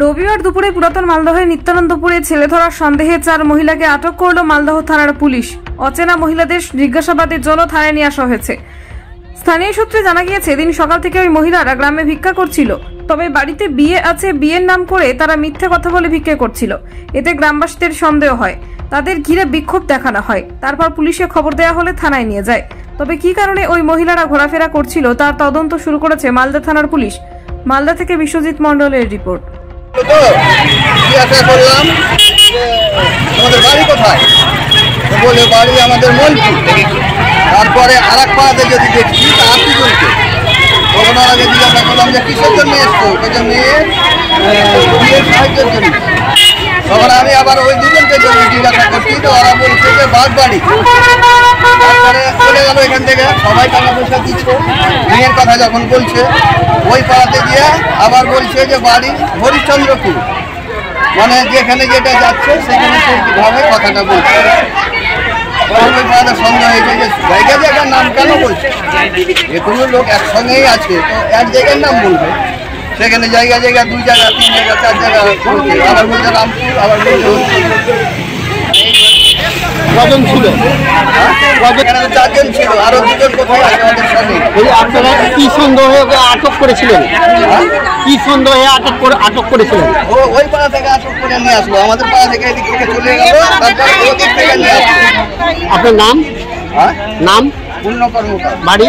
রবিবার দুপুরে পুরাতন মালদহের নিত্যানন্দপুরে ছেলে ধরার সন্দেহে 4 মহিলাকে আটক করল মালদহ থানার পুলিশ। অচেনা মহিলাদের জিজ্ঞাসাবাদের জন্য থানায় নিয়ে আসা হয়েছে। স্থানীয় সূত্রে জানা গিয়েছে, দিন সকাল থেকে ওই মহিলারা গ্রামে ভিক্ষা করছিল। তবে বাড়িতে বিয়ে আছে, বিয়ের নাম করে তারা মিথ্যে কথা বলে ভিক্ষা করছিল। এতে গ্রামবাসীদের সন্দেহ হয়, তাদের ঘিরে বিক্ষোভ দেখানো হয়। তারপর পুলিশে খবর দেওয়া হলে থানায় নিয়ে যায়। তবে কি কারণে ওই মহিলারা ঘোরাফেরা করছিল তার তদন্ত শুরু করেছে মালদা থানার পুলিশ। মালদা থেকে বিশ্বজিৎ মণ্ডলের রিপোর্ট। আমাদের বাড়ি কোথায় বলে, বাড়ি আমাদের মলপুর। তারপরে আর এক পাড়াতে যদি দেখছি তা আত্মীয়জনকে, তখন আগে জিজ্ঞাসা করলাম যে কিসের জন্য এসছো, মেয়ের বিয়ের সাহায্যের জন্য। তখন আমি আবার ওই দুজনকে জন্য জিজ্ঞাসা করছি, তো ওরা বলছে যে বাগবাড়ি। তারপরে চলে গেল এখান থেকে, সবাই টাকা পয়সা দিচ্ছে। মেয়ের কথা যখন বলছে, ওই পাড়াতে গিয়ে আবার বলছে যে বাড়ি হরিশ্চন্দ্রপুর, মানে যেখানে যেটা যাচ্ছে সেখানে সেইভাবে কথাটা বলছে। ওই পাড়াতে সন্দেহ হয়েছে যে জায়গা জায়গার নাম কেন বলছে, যে কোনো লোক একসঙ্গেই আছে তো এক জায়গার নাম বলবে। সেখানে জায়গা জায়গা 2 জায়গা 3 জায়গা 4 জায়গা বলছে, আবার বলছে রামপুর, আবার বলছে কজন ছিল? 4 জন ছিল, আরো 2 জন কোথায় আছে আমাদের সঙ্গে। আপনারা কি সন্দেহে আটক করেছিলেন? কি সন্দেহে আটক করেছিলেন? ওই পাড়া থেকে আটক করে নিয়ে আসলো, আমাদের পাড়া থেকে এদিক থেকে চলে গেল, তারপরে ওদিক থেকে নিয়ে আসলো। আপনার নাম? নাম? পূর্ণ কর্মকার, বাড়ি?